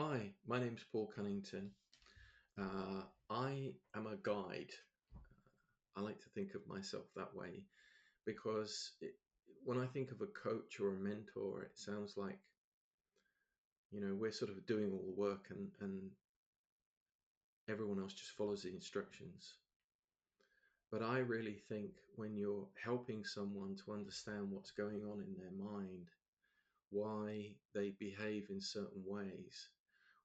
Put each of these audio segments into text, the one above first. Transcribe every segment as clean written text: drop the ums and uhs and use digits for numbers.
Hi, my name's Paul Cunnington. I am a guide. I like to think of myself that way because when I think of a coach or a mentor, it sounds like, we're sort of doing all the work and everyone else just follows the instructions. But I really think when you're helping someone to understand what's going on in their mind, why they behave in certain ways,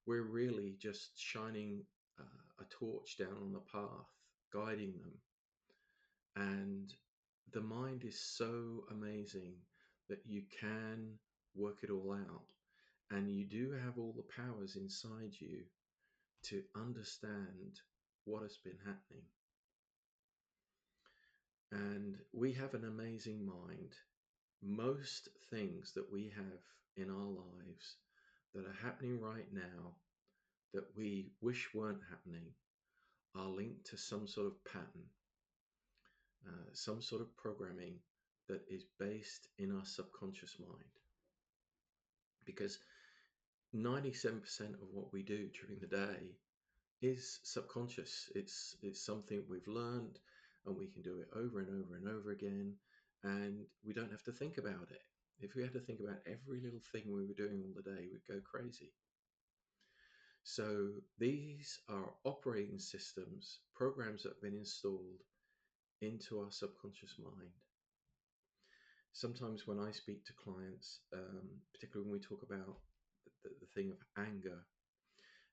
we're really just shining a torch down on the path, guiding them. And the mind is so amazing that you can work it all out. And you do have all the powers inside you to understand what has been happening. And we have an amazing mind. Most things that we have in our lives that are happening right now that we wish weren't happening are linked to some sort of pattern, some sort of programming that is based in our subconscious mind. Because 97% of what we do during the day is subconscious. It's something we've learned, and we can do it over and over and over again, and we don't have to think about it. If we had to think about every little thing we were doing all the day, we'd go crazy. So these are operating systems, programs that have been installed into our subconscious mind. Sometimes when I speak to clients, particularly when we talk about the thing of anger,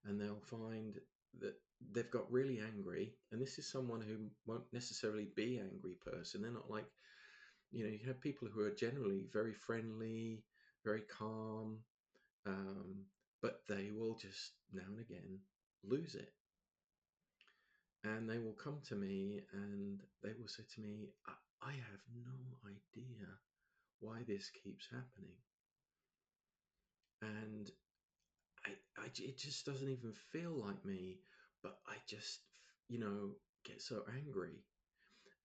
and they'll find that they've got really angry, and this is someone who won't necessarily be an angry person. They're not like, you have people who are generally very friendly, very calm, but they will just now and again lose it. And they will come to me and they will say to me, I have no idea why this keeps happening. And it just doesn't even feel like me, but I just, get so angry.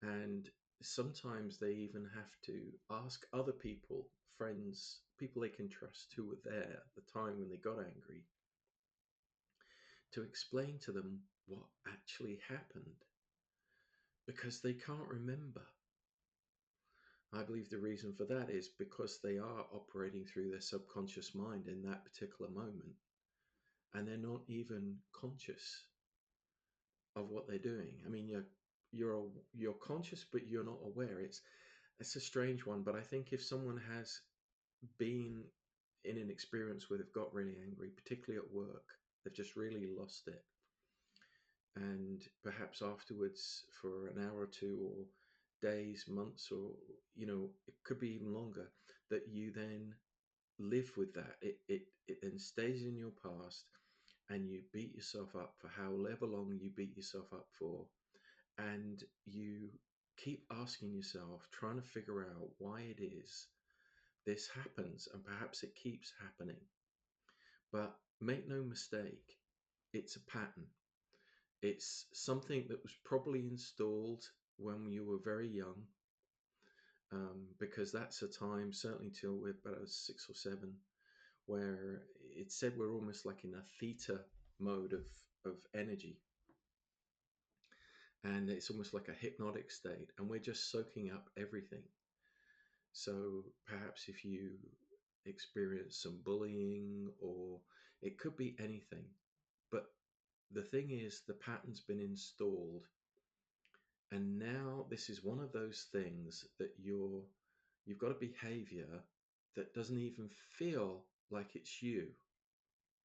And sometimes they even have to ask other people, friends, people they can trust who were there at the time when they got angry, to explain to them what actually happened because they can't remember. I believe the reason for that is because they are operating through their subconscious mind in that particular moment, and they're not even conscious of what they're doing. I mean, you're conscious, but you're not aware. It's a strange one, but I think if someone has been in an experience where they've got really angry, particularly at work, they've just really lost it, and perhaps afterwards for an hour or two, or days, months, or it could be even longer, that you then live with that. It then stays in your past, and you beat yourself up for however long you beat yourself up for, and you keep asking yourself, trying to figure out why it is this happens, and perhaps it keeps happening. But make no mistake, it's a pattern. It's something that was probably installed when you were very young, because that's a time, certainly till we're about 6 or 7, where it said we're almost like in a theta mode of energy. And it's almost like a hypnotic state, and we're just soaking up everything. So perhaps if you experience some bullying, or it could be anything, but the thing is, the pattern's been installed, and now this is one of those things that you've got a behavior that doesn't even feel like it's you.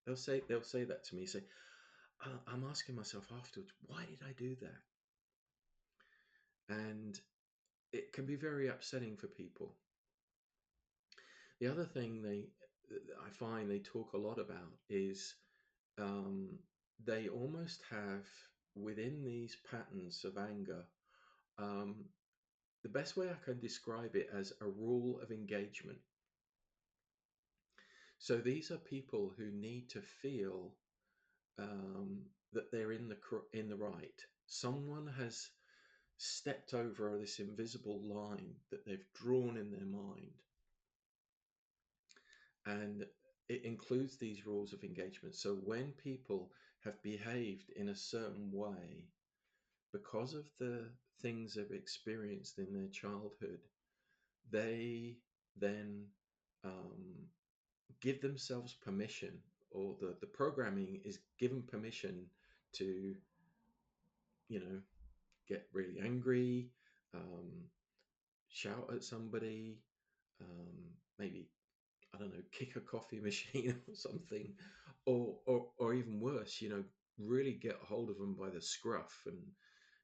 They'll say that to me, say, I'm asking myself afterwards, why did I do that? And it can be very upsetting for people. The other thing I find they talk a lot about is, um, they almost have, within these patterns of anger, um, the best way I can describe it as a rule of engagement. So these are people who need to feel, that they're in the right. Someone has stepped over this invisible line that they've drawn in their mind, and it includes these rules of engagement. So when people have behaved in a certain way because of the things they've experienced in their childhood, they then um, give themselves permission, or the programming is given permission to, you know, get really angry, um, shout at somebody, maybe, I don't know, kick a coffee machine or something, or even worse, really get hold of them by the scruff and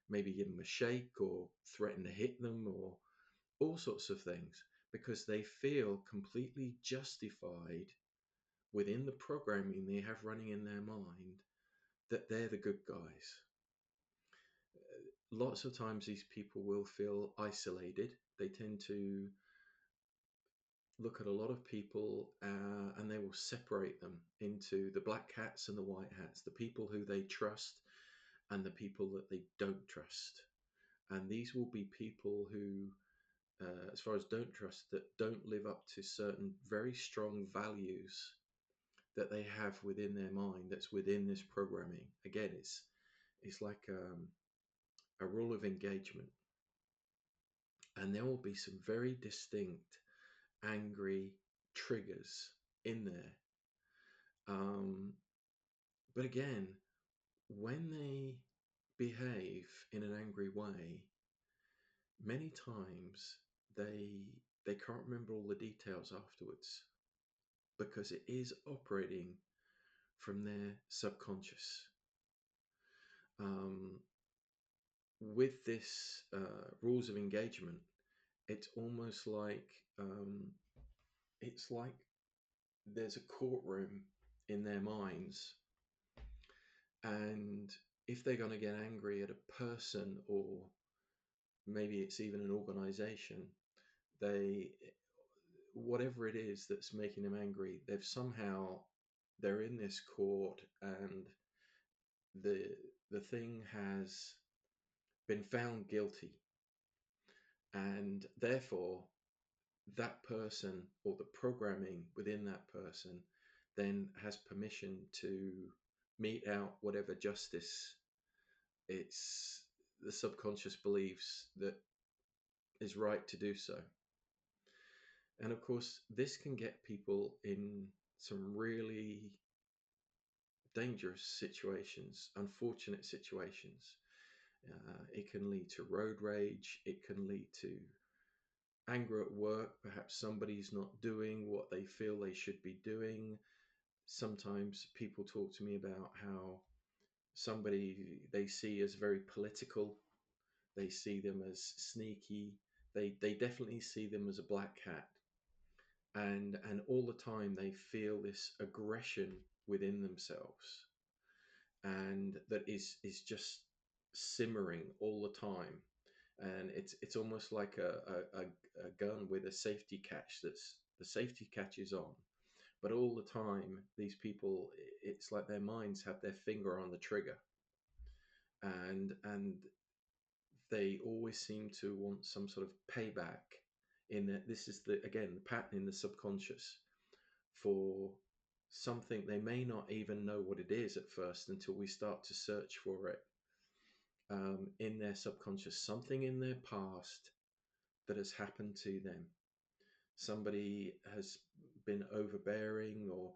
maybe give them a shake or threaten to hit them or all sorts of things, because they feel completely justified within the programming they have running in their mind that they're the good guys. Lots of times these people will feel isolated. They tend to look at a lot of people and they will separate them into the black hats and the white hats, the people who they trust and the people that they don't trust. And these will be people who, as far as don't trust, that don't live up to certain very strong values that they have within their mind, that's within this programming. Again, it's like a rule of engagement. And there will be some very distinct angry triggers in there. But again, when they behave in an angry way, many times they can't remember all the details afterwards, because it is operating from their subconscious. With this rules of engagement, it's almost like it's like there's a courtroom in their minds, and if they're going to get angry at a person, or maybe it's even an organization, they, whatever it is that's making them angry, they're in this court, and the thing has been found guilty, and therefore that person, or the programming within that person, then has permission to mete out whatever justice it's the subconscious believes that is right to do so. And of course, this can get people in some really dangerous situations, unfortunate situations. It can lead to road rage. It can lead to anger at work. Perhaps somebody's not doing what they feel they should be doing. Sometimes people talk to me about how somebody they see as very political, they see them as sneaky, they definitely see them as a black hat, and all the time they feel this aggression within themselves, and that is just simmering all the time, and it's almost like a gun with a safety catch, that's the safety catch is on, but all the time these people, it's like their minds have their finger on the trigger, and they always seem to want some sort of payback. In that, this is the again the pattern in the subconscious for something they may not even know what it is at first, until we start to search for it in their subconscious, something in their past that has happened to them. Somebody has been overbearing, or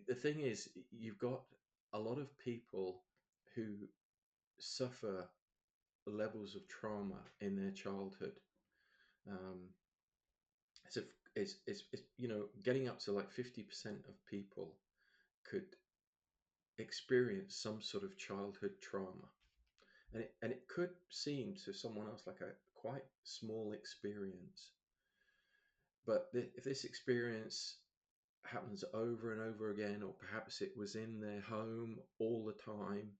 the thing is, you've got a lot of people who suffer levels of trauma in their childhood. Um, so it's getting up to like 50% of people could experience some sort of childhood trauma, and it could seem to someone else like a quite small experience, but if this experience happens over and over again, or perhaps it was in their home all the time,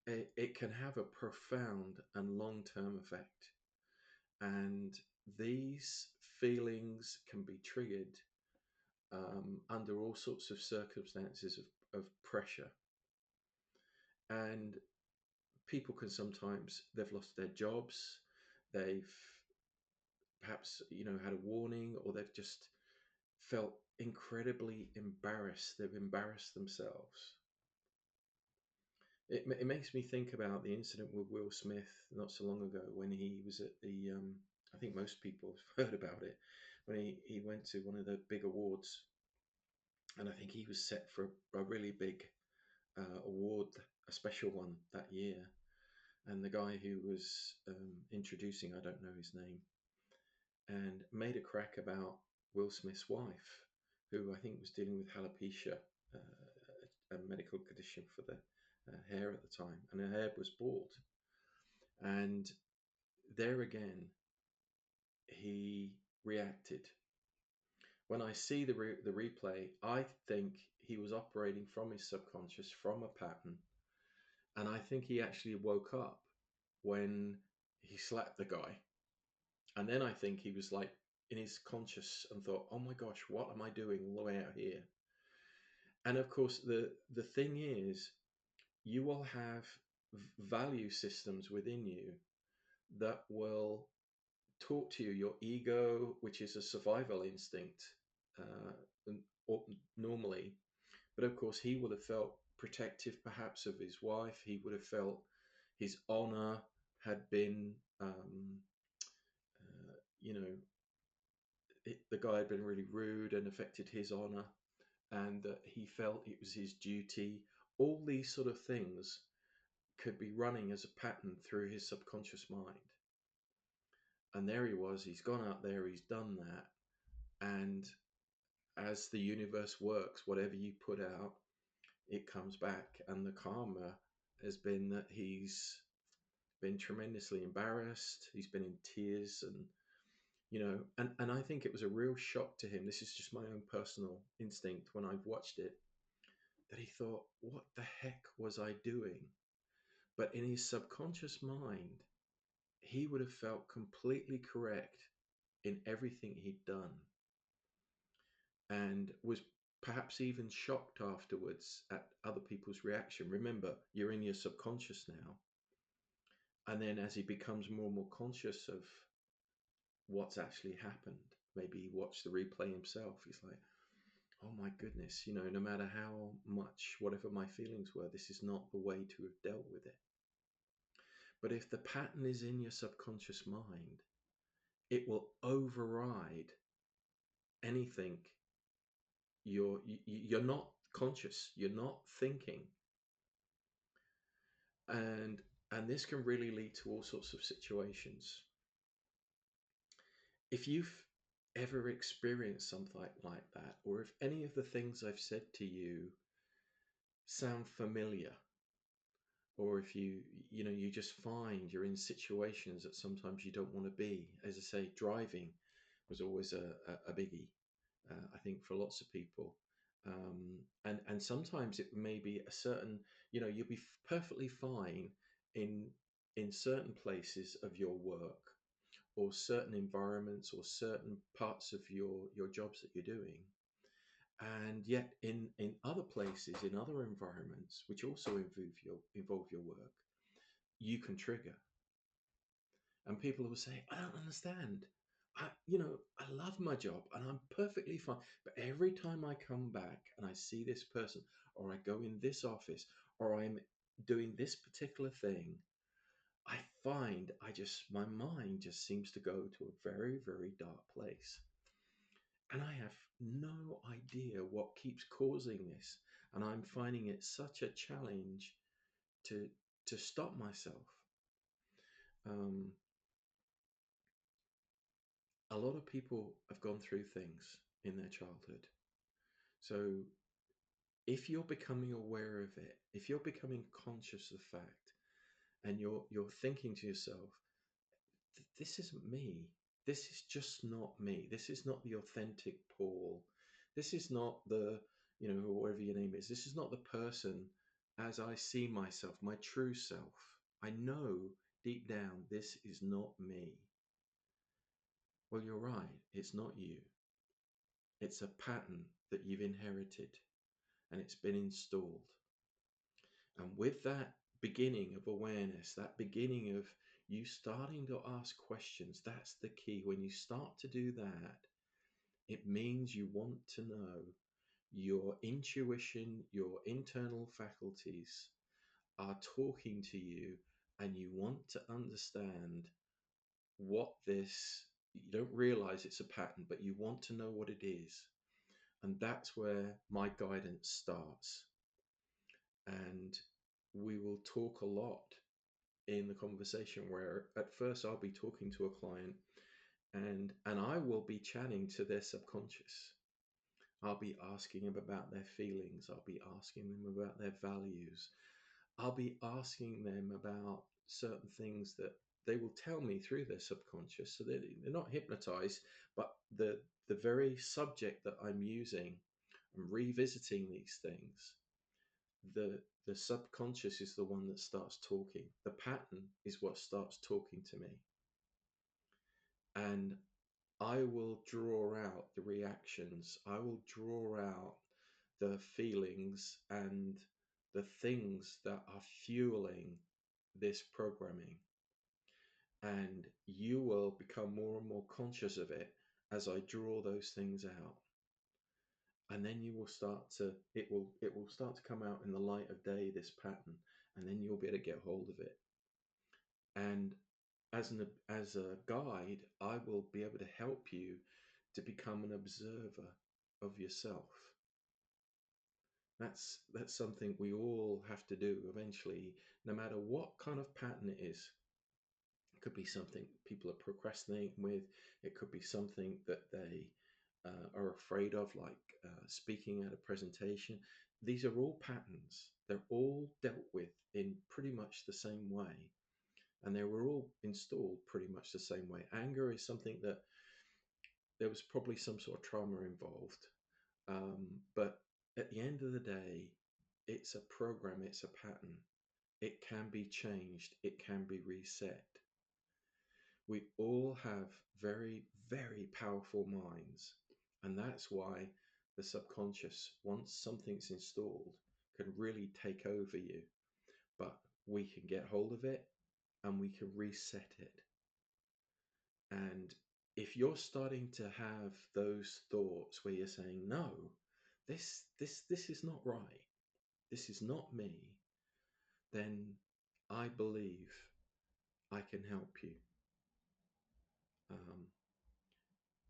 it can have a profound and long-term effect. And these feelings can be triggered under all sorts of circumstances of pressure. And people can sometimes, they've lost their jobs, they've perhaps had a warning, or they've just felt incredibly embarrassed. They've embarrassed themselves. It makes me think about the incident with Will Smith not so long ago when he was at the, I think most people have heard about it, when he went to one of the big awards, and I think he was set for a really big award, a special one that year. And the guy who was introducing, I don't know his name, and made a crack about Will Smith's wife, who I think was dealing with alopecia, a medical condition for the hair at the time, and her hair was bald. And there again, he reacted. When I see the replay, I think he was operating from his subconscious, from a pattern, and I think he actually woke up when he slapped the guy. And then I think he was like in his conscious and thought, "Oh my gosh, what am I doing all the way out here?" And of course, the thing is, you will have value systems within you that will talk to you. Your ego, which is a survival instinct, or normally, but of course, he would have felt protective, perhaps, of his wife. He would have felt his honor had been, you know, the guy had been really rude and affected his honor, and that he felt it was his duty. All these sort of things could be running as a pattern through his subconscious mind. And there he was, he's gone out there, he's done that. And as the universe works, whatever you put out, it comes back. And the karma has been that he's been tremendously embarrassed, he's been in tears, and and I think it was a real shock to him. This is just my own personal instinct when I've watched it, that he thought, what the heck was I doing? But in his subconscious mind, he would have felt completely correct in everything he'd done, and was perhaps even shocked afterwards at other people's reaction. Remember, you're in your subconscious now. And then as he becomes more and more conscious of what's actually happened, maybe he watched the replay himself, he's like, oh my goodness, no matter how much, whatever my feelings were, this is not the way to have dealt with it. But if the pattern is in your subconscious mind, it will override anything. You're not conscious, you're not thinking. And this can really lead to all sorts of situations. If you've ever experienced something like that, or if any of the things I've said to you sound familiar, or if you just find you're in situations that sometimes you don't want to be. As I say, driving was always a biggie, I think, for lots of people. And sometimes it may be a certain, you'll be perfectly fine in certain places of your work, or certain environments, or certain parts of your jobs that you're doing. And yet in other places, in other environments, which also involve your work, you can trigger. And people will say, I don't understand. I love my job and I'm perfectly fine. But every time I come back and I see this person, or I go in this office, or I'm doing this particular thing, I find my mind just seems to go to a very, very dark place. And I have no idea what keeps causing this. And I'm finding it such a challenge to stop myself. A lot of people have gone through things in their childhood. So if you're becoming aware of it, if you're becoming conscious of the fact, and you're thinking to yourself, this isn't me. This is just not me. This is not the authentic Paul. This is not the, whatever your name is. This is not the person as I see myself, my true self. I know deep down this is not me. Well, you're right. It's not you. It's a pattern that you've inherited, and it's been installed. And with that beginning of awareness, that beginning of you starting to ask questions, that's the key. When you start to do that, It means you want to know your intuition, your internal faculties are talking to you, and you want to understand what this, you don't realize it's a pattern, but you want to know what it is. And that's where my guidance starts. And we will talk a lot in the conversation where at first I'll be talking to a client and I will be chatting to their subconscious. I'll be asking them about their feelings. I'll be asking them about their values. I'll be asking them about certain things that they will tell me through their subconscious. So they're not hypnotized, but the very subject that I'm using and revisiting these things, the subconscious is the one that starts talking. The pattern is what starts talking to me. And I will draw out the reactions. I will draw out the feelings and the things that are fueling this programming. And you will become more and more conscious of it as I draw those things out. And then you will start to, it will start to come out in the light of day, this pattern, and then you'll be able to get hold of it. And as a guide, I will be able to help you to become an observer of yourself. That's something we all have to do eventually, no matter what kind of pattern it is. It could be something people are procrastinating with. It could be something that they are afraid of, like speaking at a presentation. These are all patterns. They're all dealt with in pretty much the same way. And they were all installed pretty much the same way. Anger is something that there was probably some sort of trauma involved. But at the end of the day, it's a program, it's a pattern. It can be changed, it can be reset. We all have very, very powerful minds. And that's why the subconscious, once something's installed, can really take over you. But we can get hold of it and we can reset it. And if you're starting to have those thoughts where you're saying, no, this is not right, this is not me, then I believe I can help you.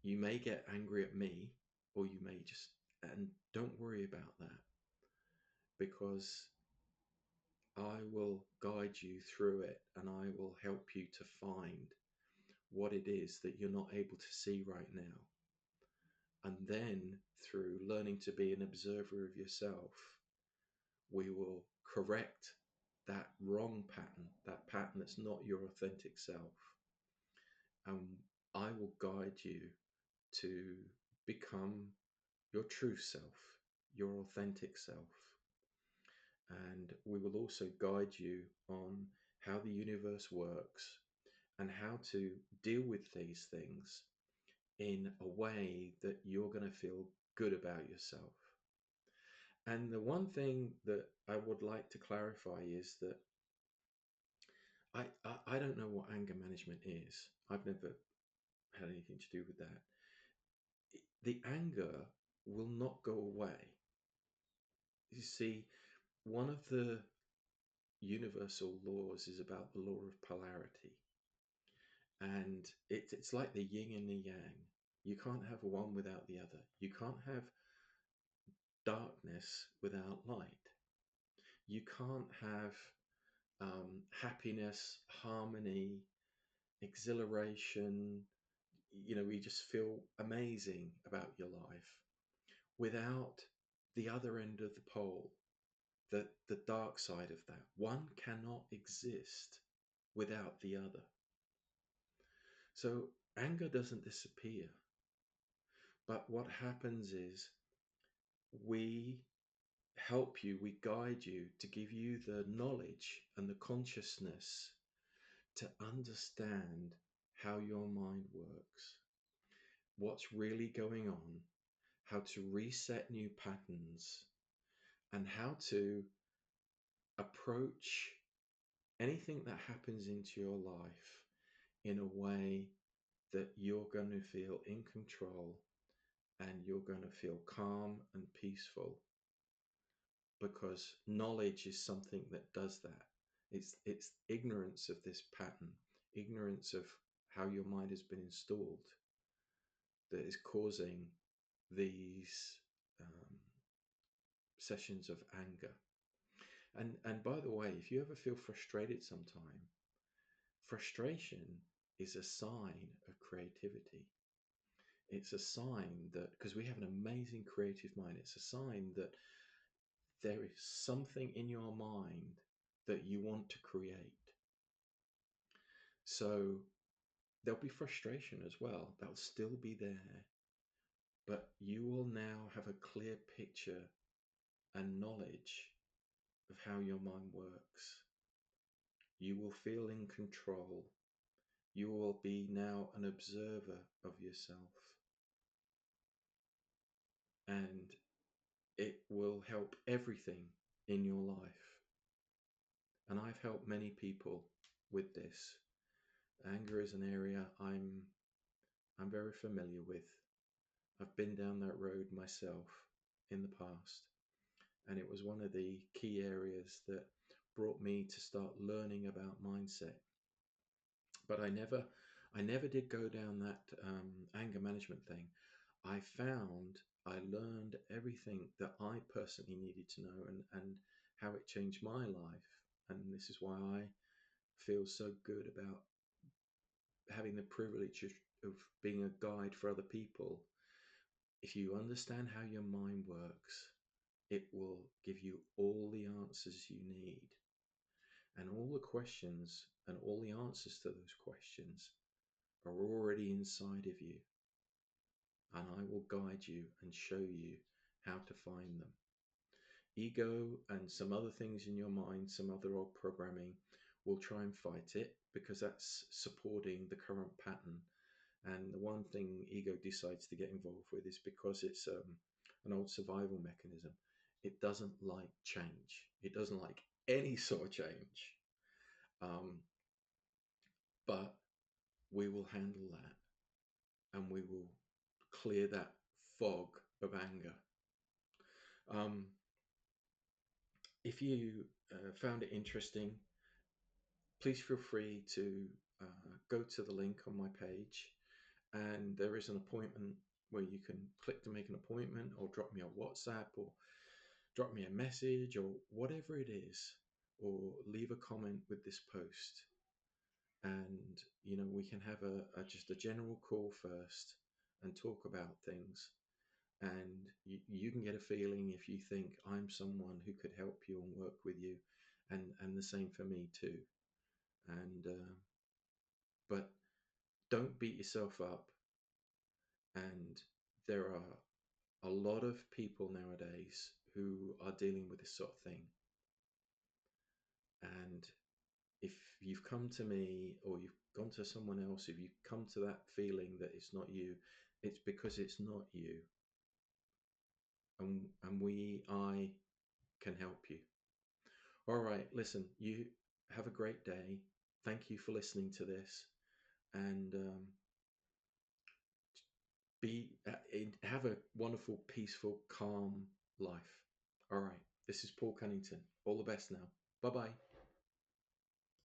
You may get angry at me, or you may just, and don't worry about that, because I will guide you through it and I will help you to find what it is that you're not able to see right now. And then through learning to be an observer of yourself, we will correct that wrong pattern, that pattern that's not your authentic self. And I will guide you to become your true self, your authentic self. And we will also guide you on how the universe works and how to deal with these things in a way that you're going to feel good about yourself. And the one thing that I would like to clarify is that I don't know what anger management is. I've never had anything to do with that. The anger will not go away. You see, one of the universal laws is about the law of polarity. And it's like the yin and the yang. You can't have one without the other. You can't have darkness without light. You can't have happiness, harmony, exhilaration, you just feel amazing about your life without the other end of the pole, the dark side of that. One cannot exist without the other. So anger doesn't disappear. But what happens is we help you, we guide you to give you the knowledge and the consciousness to understand how your mind works, what's really going on, how to reset new patterns, and how to approach anything that happens into your life in a way that you're going to feel in control and you're going to feel calm and peaceful, because knowledge is something that does that. It's ignorance of this pattern, ignorance of how your mind has been installed, that is causing these um, sessions of anger. And by the way, if you ever feel frustrated sometime, frustration is a sign of creativity. It's a sign that, because we have an amazing creative mind, it's a sign that there is something in your mind that you want to create. So there'll be frustration as well. That'll still be there. But you will now have a clear picture and knowledge of how your mind works. You will feel in control. You will be now an observer of yourself. And it will help everything in your life. And I've helped many people with this. Anger is an area I'm very familiar with. I've been down that road myself in the past, and it was one of the key areas that brought me to start learning about mindset. But I never did go down that anger management thing. I learned everything that I personally needed to know, and how it changed my life. And this is why I feel so good about having the privilege of being a guide for other people. If you understand how your mind works, it will give you all the answers you need. And all the questions and all the answers to those questions are already inside of you. And I will guide you and show you how to find them. Ego and some other things in your mind, some other old programming, will try and fight it, because that's supporting the current pattern. And the one thing ego decides to get involved with is because it's an old survival mechanism. It doesn't like change. It doesn't like any sort of change. But we will handle that, and we will clear that fog of anger. If you found it interesting, please feel free to go to the link on my page, and there is an appointment where you can click to make an appointment, or drop me a WhatsApp, or drop me a message, or whatever it is, or leave a comment with this post. And we can have just a general call first and talk about things, and you can get a feeling if you think I'm someone who could help you and work with you, and the same for me too. And but don't beat yourself up. And there are a lot of people nowadays who are dealing with this sort of thing. And if you've come to me, or you've gone to someone else, if you've come to that feeling that it's not you, it's because it's not you. And I can help you. All right, listen, you have a great day. Thank you for listening to this, and have a wonderful, peaceful, calm life. All right, this is Paul Cunnington. All the best now. Bye bye.